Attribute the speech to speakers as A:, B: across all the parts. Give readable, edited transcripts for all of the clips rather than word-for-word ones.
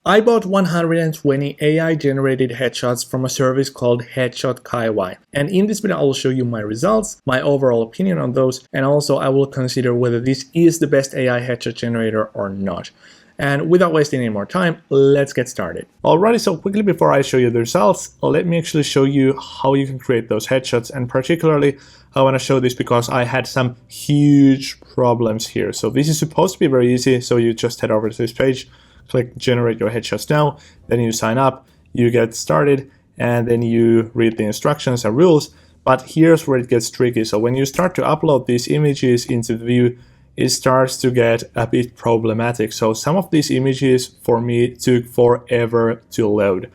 A: I bought 120 AI-generated headshots from a service called Headshot Kiwi, and in this video I will show you my results, my overall opinion on those, and also I will consider whether this is the best AI headshot generator or not. And without wasting any more time, let's get started. Alrighty, so quickly before I show you the results, let me actually show you how you can create those headshots, and particularly I want to show this because I had some huge problems here. So this is supposed to be very easy, so you just head over to this page, click generate your headshots now, then you sign up, you get started, and then you read the instructions and rules. But here's where it gets tricky. So when you start to upload these images into the view, it starts to get a bit problematic. So some of these images for me took forever to load.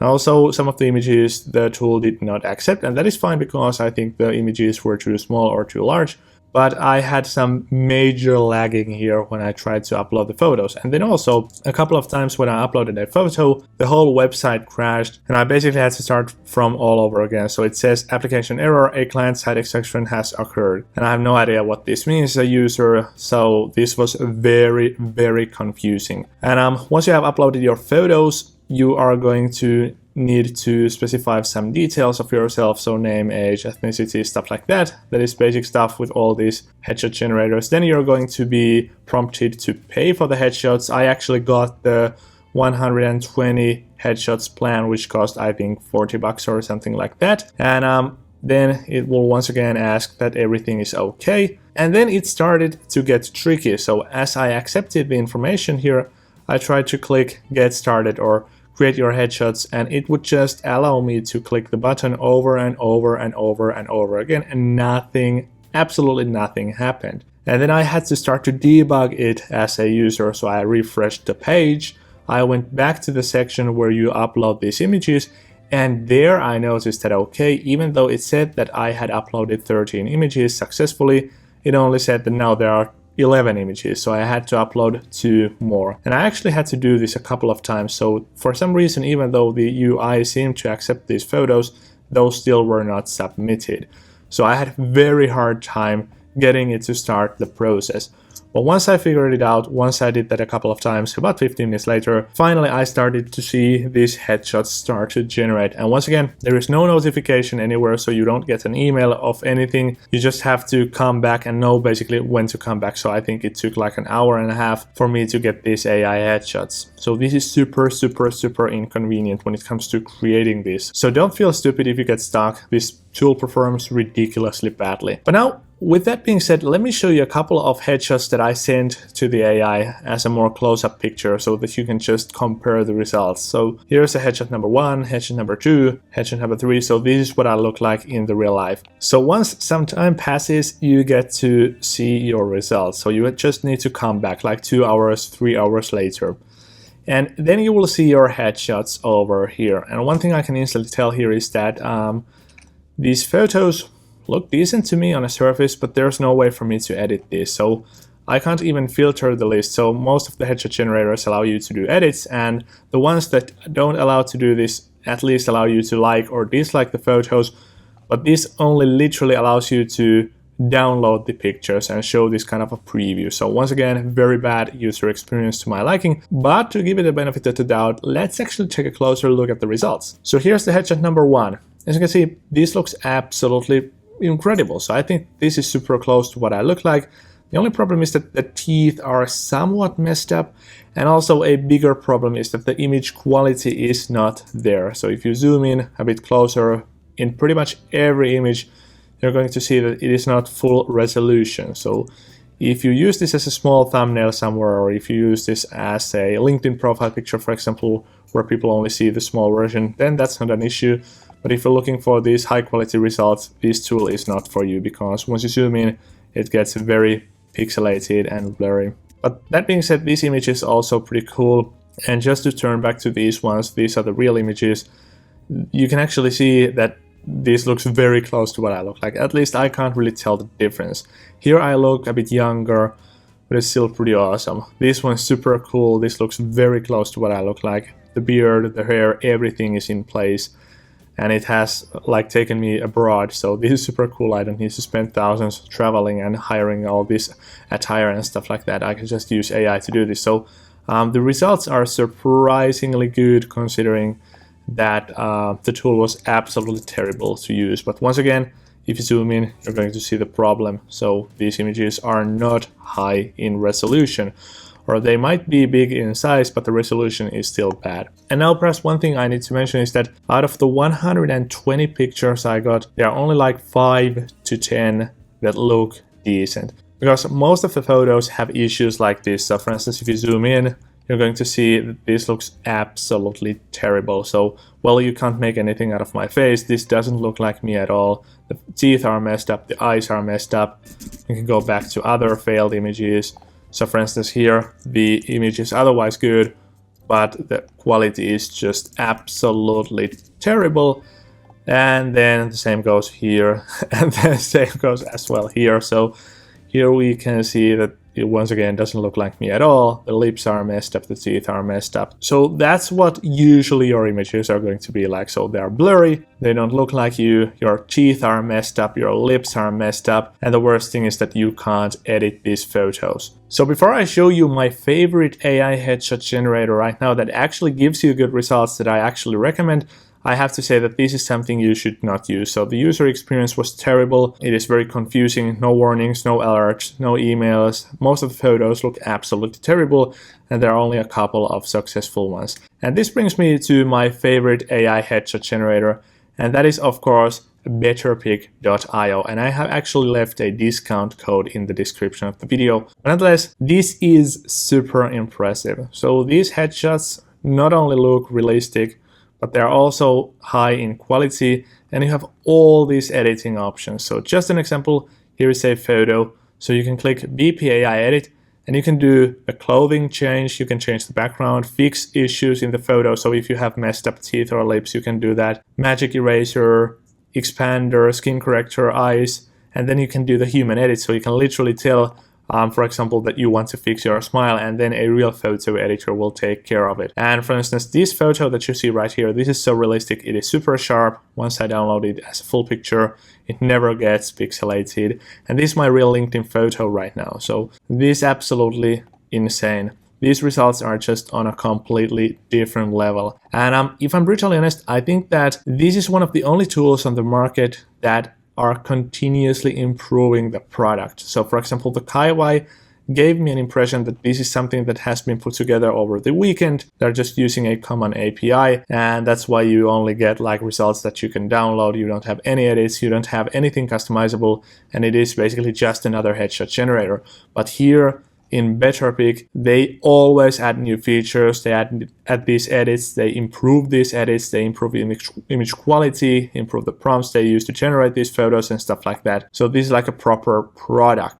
A: And also some of the images the tool did not accept, and that is fine because I think the images were too small or too large. But I had some major lagging here when I tried to upload the photos. And then also a couple of times when I uploaded a photo, the whole website crashed and I basically had to start from all over again. So it says application error, a client-side exception has occurred. And I have no idea what this means as a user. So this was very, very confusing. And once you have uploaded your photos, you are going to need to specify some details of yourself, so name, age, ethnicity, stuff like that. That is basic stuff with all these headshot generators. Then you're going to be prompted to pay for the headshots. I actually got the 120 headshots plan, which cost I think $40 or something like that. And then it will once again ask that everything is okay. And then it started to get tricky. So as I accepted the information here, I tried to click get started or create your headshots, and it would just allow me to click the button over and over and over and over again, and nothing, absolutely nothing happened. And then I had to start to debug it as a user, so I refreshed the page. I went back to the section where you upload these images, and there I noticed that okay, even though it said that I had uploaded 13 images successfully, it only said that now there are 11 images, so I had to upload 2 more. And I actually had to do this a couple of times, so for some reason, even though the UI seemed to accept these photos, those still were not submitted. So I had a very hard time getting it to start the process. But once I figured it out, once I did that a couple of times, about 15 minutes later, finally I started to see these headshots start to generate. And once again, there is no notification anywhere, so you don't get an email of anything. You just have to come back and know basically when to come back. So I think it took like an hour and a half for me to get these AI headshots. So this is super, super, super inconvenient when it comes to creating this. So don't feel stupid if you get stuck. This tool performs ridiculously badly. But now, with that being said, let me show you a couple of headshots that I sent to the AI as a more close-up picture so that you can just compare the results. So here's a headshot number 1, headshot number 2, headshot number 3. So this is what I look like in the real life. So once some time passes, you get to see your results. So you just need to come back like 2 hours, 3 hours later. And then you will see your headshots over here. And one thing I can instantly tell here is that these photos look decent to me on a surface, but there's no way for me to edit this. So I can't even filter the list. So most of the headshot generators allow you to do edits, and the ones that don't allow to do this at least allow you to like or dislike the photos. But this only literally allows you to download the pictures and show this kind of a preview. So once again, very bad user experience to my liking, but to give it the benefit of the doubt, let's actually take a closer look at the results. So here's the headshot number 1. As you can see, this looks absolutely incredible. So I think this is super close to what I look like. The only problem is that the teeth are somewhat messed up, and also a bigger problem is that the image quality is not there. So if you zoom in a bit closer, in pretty much every image you're going to see that it is not full resolution. So if you use this as a small thumbnail somewhere, or if you use this as a LinkedIn profile picture, for example, where people only see the small version, then that's not an issue. But if you're looking for these high quality results, this tool is not for you, because once you zoom in, it gets very pixelated and blurry. But that being said, this image is also pretty cool. And just to turn back to these ones, these are the real images. You can actually see that this looks very close to what I look like. At least I can't really tell the difference. Here I look a bit younger, but it's still pretty awesome. This one's super cool. This looks very close to what I look like. The beard, the hair, everything is in place. And it has like taken me abroad, so this is super cool. I don't need to spend thousands traveling and hiring all this attire and stuff like that. I can just use AI to do this. So The results are surprisingly good considering that the tool was absolutely terrible to use. But once again, if you zoom in, you're going to see the problem. So these images are not high in resolution, or they might be big in size, but the resolution is still bad. And now perhaps one thing I need to mention is that out of the 120 pictures I got, there are only like 5 to 10 that look decent. Because most of the photos have issues like this. So for instance, if you zoom in, you're going to see that this looks absolutely terrible. So, well, you can't make anything out of my face. This doesn't look like me at all. The teeth are messed up, the eyes are messed up. You can go back to other failed images. So for instance here, the image is otherwise good, but the quality is just absolutely terrible. And then the same goes here, and then the same goes as well here. So here we can see that it once again doesn't look like me at all. The lips are messed up, the teeth are messed up. So that's what usually your images are going to be like. So they're blurry, they don't look like you, your teeth are messed up, your lips are messed up, and the worst thing is that you can't edit these photos. So before I show you my favorite AI headshot generator right now that actually gives you good results that I actually recommend, I have to say that this is something you should not use. So the user experience was terrible. It is very confusing. No warnings, no alerts, no emails. Most of the photos look absolutely terrible, and there are only a couple of successful ones. And this brings me to my favorite AI headshot generator, and that is of course BetterPic.io, and I have actually left a discount code in the description of the video. But nonetheless, this is super impressive. So these headshots not only look realistic, but they're also high in quality, and you have all these editing options. So just an example, here is a photo. So you can click BPAI edit, and you can do a clothing change, you can change the background, fix issues in the photo. So if you have messed up teeth or lips, you can do that. Magic eraser, expander, skin corrector, eyes, and then you can do the human edit. So you can literally tell for example, that you want to fix your smile, and then a real photo editor will take care of it. And for instance, this photo that you see right here, this is so realistic, it is super sharp. Once I download it as a full picture, it never gets pixelated. And this is my real LinkedIn photo right now. So this is absolutely insane. These results are just on a completely different level. And if I'm brutally honest, I think that this is one of the only tools on the market that are continuously improving the product. So for example, the Kiwi gave me an impression that this is something that has been put together over the weekend. They're just using a common API, and that's why you only get like results that you can download. You don't have any edits, you don't have anything customizable, and it is basically just another headshot generator. But here in BetterPic, they always add new features, they add these edits, they improve these edits, they improve image quality, improve the prompts they use to generate these photos and stuff like that. So this is like a proper product.